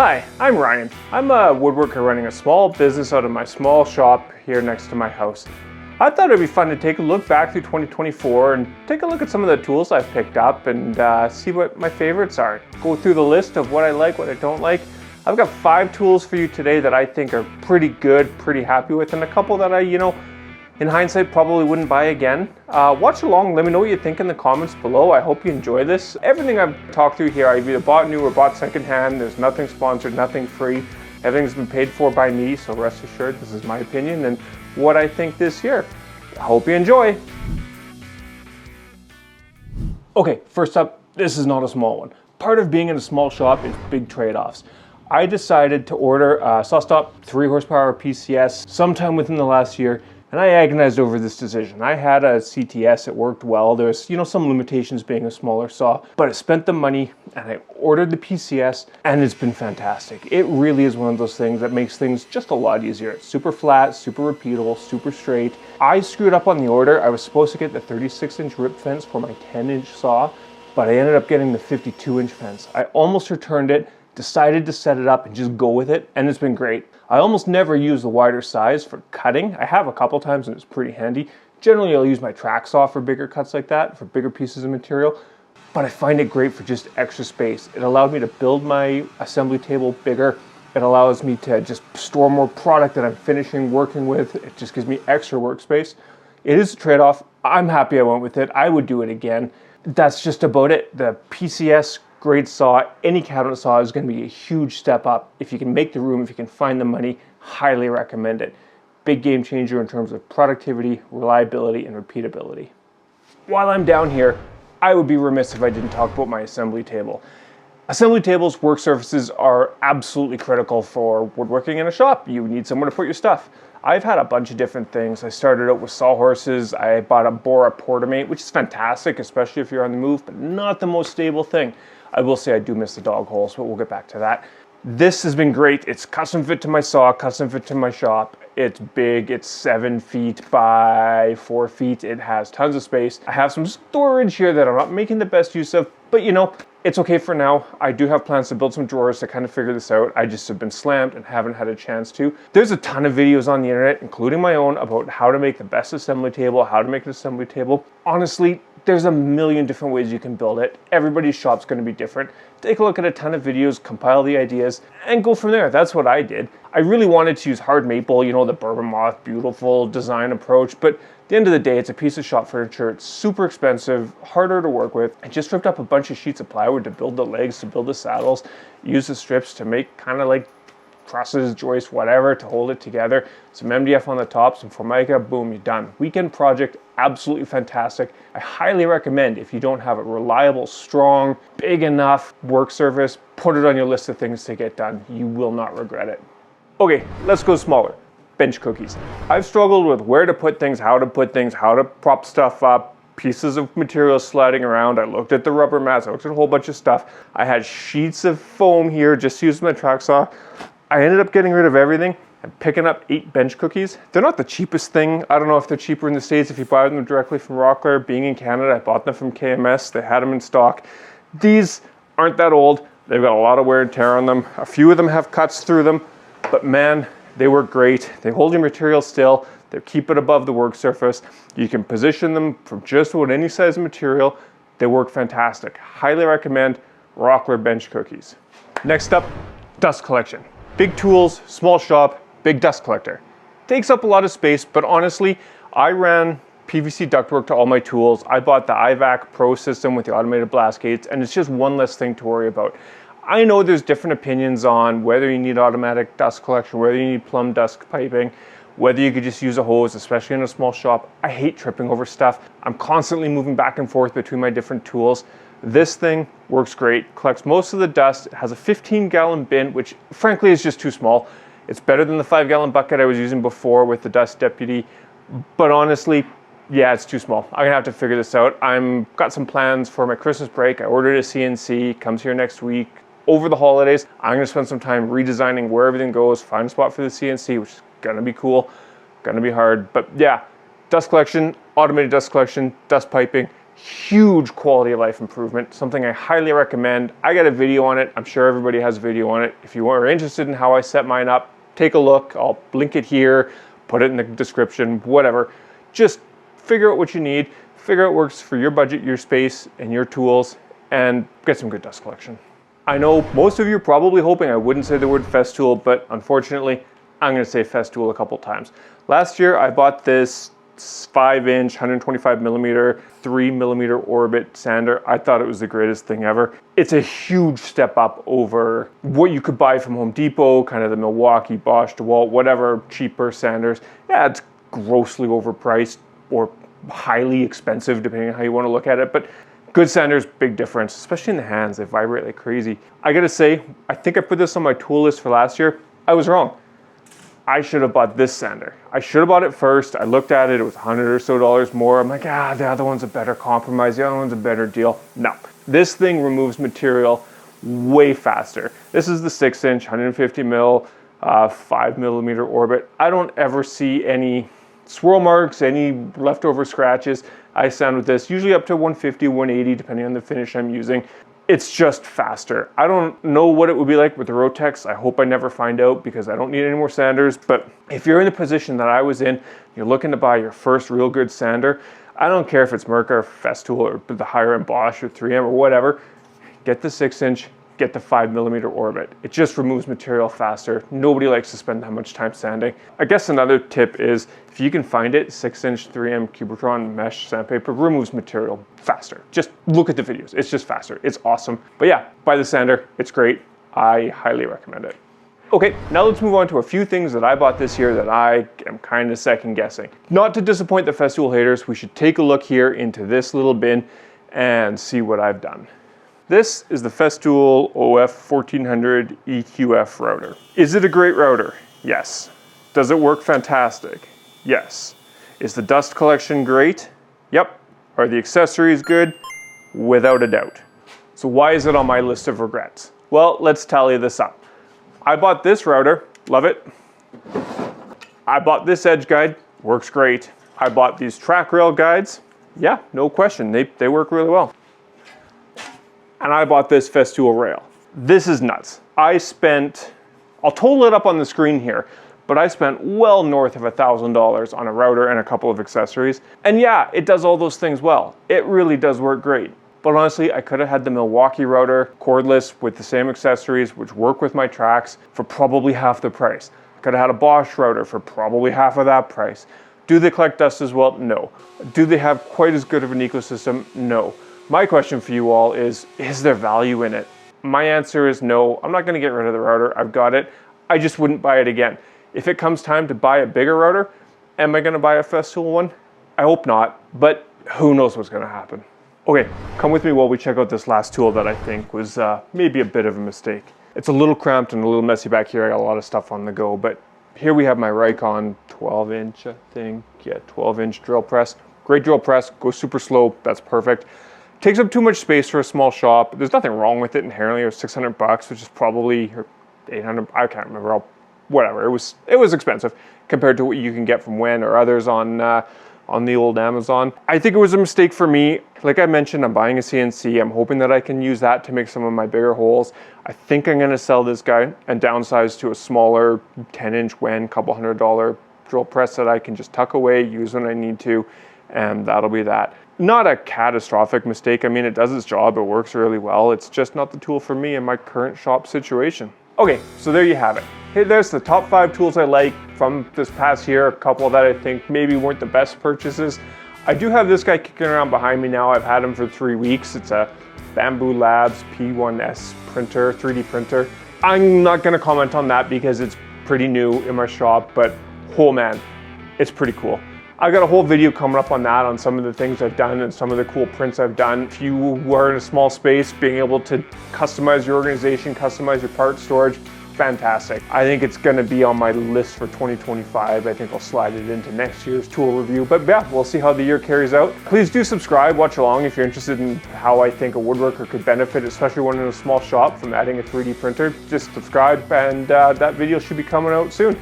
Hi, I'm Ryan. I'm a woodworker running a small business out of my small shop here next to my house. I thought it'd be fun to take a look back through 2024 and take a look at some of the tools I've picked up and see what my favorites are. Go through the list of what I like, what I don't like. I've got 5 tools for you today that I think are pretty good, pretty happy with, and a couple that I, in hindsight, probably wouldn't buy again. Watch along, let me know what you think in the comments below. I hope you enjoy this. Everything I've talked through here, I've either bought new or bought secondhand. There's nothing sponsored, nothing free. Everything's been paid for by me, so rest assured this is my opinion and what I think this year. I hope you enjoy. Okay, first up, this is not a small one. Part of being in a small shop is big trade-offs. I decided to order a SawStop 3 horsepower PCS sometime within the last year, and I agonized over this decision. I had a CTS, it worked well. There's, some limitations being a smaller saw, but I spent the money and I ordered the PCS and it's been fantastic. It really is one of those things that makes things just a lot easier. It's super flat, super repeatable, super straight. I screwed up on the order. I was supposed to get the 36-inch rip fence for my 10-inch saw, but I ended up getting the 52-inch fence. I almost returned it, decided to set it up and just go with it, and it's been great. I almost never use the wider size for cutting. I have a couple times and it's pretty handy. Generally, I'll use my track saw for bigger cuts like that, for bigger pieces of material, but I find it great for just extra space. It allowed me to build my assembly table bigger. It allows me to just store more product that I'm finishing, working with. It just gives me extra workspace. It is a trade-off. I'm happy I went with it. I would do it again. That's just about it. The PCS great saw, any cabinet saw is going to be a huge step up. If you can make the room, if you can find the money, highly recommend it. Big game changer in terms of productivity, reliability, and repeatability. While I'm down here, I would be remiss if I didn't talk about my assembly table. Assembly tables, work surfaces are absolutely critical for woodworking in a shop. You need somewhere to put your stuff. I've had a bunch of different things. I started out with sawhorses. I bought a Bora Portamate, which is fantastic, especially if you're on the move, but not the most stable thing. I will say I do miss the dog holes, but we'll get back to that. This has been great. It's custom fit to my saw, custom fit to my shop. It's big, it's 7 feet by 4 feet. It has tons of space. I have some storage here that I'm not making the best use of, but it's okay for now. I do have plans to build some drawers to kind of figure this out. I just have been slammed and haven't had a chance to. There's a ton of videos on the internet, including my own, about how to make the best assembly table, how to make an assembly table. Honestly, there's a million different ways you can build it. Everybody's shop's going to be different. Take a look at a ton of videos, compile the ideas, and go from there. That's what I did. I really wanted to use hard maple, the bourbon moth, beautiful design approach, but at the end of the day, it's a piece of shop furniture. It's super expensive, harder to work with. I just ripped up a bunch of sheets of plywood to build the legs, to build the saddles, use the strips to make kind of like trusses, joists, whatever, to hold it together. Some MDF on the top, some Formica, boom, you're done. Weekend project, absolutely fantastic. I highly recommend, if you don't have a reliable, strong, big enough work surface, put it on your list of things to get done. You will not regret it. Okay, let's go smaller. Bench cookies. I've struggled with where to put things, how to prop stuff up, pieces of material sliding around. I looked at the rubber mats, I looked at a whole bunch of stuff. I had sheets of foam here, just using my track saw. I ended up getting rid of everything and picking up 8 bench cookies. They're not the cheapest thing. I don't know if they're cheaper in the States if you buy them directly from Rockler. Being in Canada, I bought them from KMS. They had them in stock. These aren't that old. They've got a lot of wear and tear on them. A few of them have cuts through them, but man, they work great. They hold your material still. They keep it above the work surface. You can position them from just about any size of material. They work fantastic. Highly recommend Rockler bench cookies. Next up, dust collection. Big tools, small shop, big dust collector. Takes up a lot of space, but honestly, I ran PVC ductwork to all my tools. I bought the IVAC Pro system with the automated blast gates, and it's just one less thing to worry about. I know there's different opinions on whether you need automatic dust collection, whether you need plumb dust piping, whether you could just use a hose, especially in a small shop. I hate tripping over stuff. I'm constantly moving back and forth between my different tools. This thing works great, collects most of the dust. It has a 15-gallon bin, which frankly is just too small. It's better than the 5-gallon bucket I was using before with the Dust Deputy, but honestly, yeah, it's too small. I'm gonna have to figure this out. I've got some plans for my Christmas break. I ordered a CNC, comes here next week. Over the holidays, I'm gonna spend some time redesigning where everything goes, find a spot for the CNC, which is gonna be cool, gonna be hard, but yeah, dust collection, automated dust collection, dust piping, Huge quality of life improvement, something I highly recommend. I got a video on it. I'm sure everybody has a video on it. If you are interested in how I set mine up, take a look. I'll link it here, put it in the description, whatever. Just figure out what you need, figure out what works for your budget, your space, and your tools, and get some good dust collection. I know most of you are probably hoping I wouldn't say the word Festool, but unfortunately, I'm gonna say Festool a couple times. Last year, I bought this 5-inch, 125 millimeter, 3 millimeter orbit sander. I thought it was the greatest thing ever. It's a huge step up over what you could buy from Home Depot, kind of the Milwaukee, Bosch, DeWalt, whatever cheaper sanders. Yeah, it's grossly overpriced or highly expensive, depending on how you want to look at it. But good sanders, big difference, especially in the hands. They vibrate like crazy. I gotta say, I think I put this on my tool list for last year. I was wrong. I should have bought this sander. I should have bought it first. I looked at it, it was $100 or so more. I'm like, the other one's a better compromise. The other one's a better deal. No, this thing removes material way faster. This is the 6-inch, 150 mil, 5 millimeter orbit. I don't ever see any swirl marks, any leftover scratches. I sand with this, usually up to 150, 180, depending on the finish I'm using. It's just faster. I don't know what it would be like with the Rotex. I hope I never find out because I don't need any more sanders. But if you're in the position that I was in, you're looking to buy your first real good sander, I don't care if it's Mirka or Festool or the higher end Bosch or 3M or whatever, get the 6-inch, get the 5 millimeter orbit. It just removes material faster. Nobody likes to spend that much time sanding. I guess another tip is if you can find it, 6-inch 3M Cubitron mesh sandpaper removes material faster. Just look at the videos. It's just faster. It's awesome. But yeah, buy the sander. It's great. I highly recommend it. Okay, now let's move on to a few things that I bought this year that I am kind of second guessing. Not to disappoint the Festool haters, we should take a look here into this little bin and see what I've done. This is the Festool OF 1400 EQF router. Is it a great router? Yes. Does it work fantastic? Yes. Is the dust collection great? Yep. Are the accessories good? Without a doubt. So why is it on my list of regrets? Well, let's tally this up. I bought this router, love it. I bought this edge guide, works great. I bought these track rail guides. Yeah, no question, they work really well. And I bought this Festool rail. This is nuts. I'll total it up on the screen here, but I spent well north of $1,000 on a router and a couple of accessories. And yeah, it does all those things well. It really does work great. But honestly, I could have had the Milwaukee router, cordless, with the same accessories, which work with my tracks, for probably half the price. I could have had a Bosch router for probably half of that price. Do they collect dust as well? No. Do they have quite as good of an ecosystem? No. My question for you all is there value in it? My answer is no. I'm not gonna get rid of the router. I've got it. I just wouldn't buy it again. If it comes time to buy a bigger router, am I gonna buy a Festool one? I hope not, but who knows what's gonna happen. Okay, come with me while we check out this last tool that I think was maybe a bit of a mistake. It's a little cramped and a little messy back here. I got a lot of stuff on the go, but here we have my Rikon 12-inch, I think. Yeah, 12-inch drill press. Great drill press, goes super slow, that's perfect. Takes up too much space for a small shop. There's nothing wrong with it inherently. It was $600, which is probably, or 800, I can't remember, whatever. It was expensive compared to what you can get from Wen or others on the old Amazon. I think it was a mistake for me. Like I mentioned, I'm buying a CNC. I'm hoping that I can use that to make some of my bigger holes. I think I'm gonna sell this guy and downsize to a smaller 10-inch Wen, couple $100 drill press that I can just tuck away, use when I need to, and that'll be that. Not a catastrophic mistake. I mean, it does its job, it works really well. It's just not the tool for me in my current shop situation. Okay, so there you have it. Hey, there's the top 5 tools I like from this past year. A couple that I think maybe weren't the best purchases. I do have this guy kicking around behind me now. I've had him for 3 weeks. It's a Bamboo Labs P1S printer, 3D printer. I'm not gonna comment on that because it's pretty new in my shop, but oh man, it's pretty cool. I got a whole video coming up on that, on some of the things I've done and some of the cool prints I've done. If you are in a small space, being able to customize your organization, customize your part storage, fantastic. I think it's gonna be on my list for 2025. I think I'll slide it into next year's tool review, but yeah, we'll see how the year carries out. Please do subscribe, watch along if you're interested in how I think a woodworker could benefit, especially one in a small shop, from adding a 3D printer. Just subscribe and that video should be coming out soon.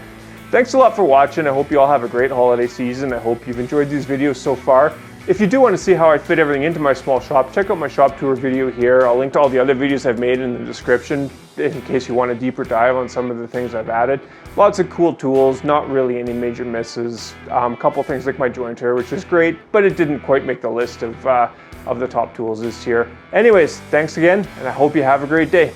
Thanks a lot for watching. I hope you all have a great holiday season. I hope you've enjoyed these videos so far. If you do want to see how I fit everything into my small shop, check out my shop tour video here. I'll link to all the other videos I've made in the description in case you want a deeper dive on some of the things I've added. Lots of cool tools, not really any major misses. A couple things like my jointer, which is great, but it didn't quite make the list of the top tools this year. Anyways, thanks again, and I hope you have a great day.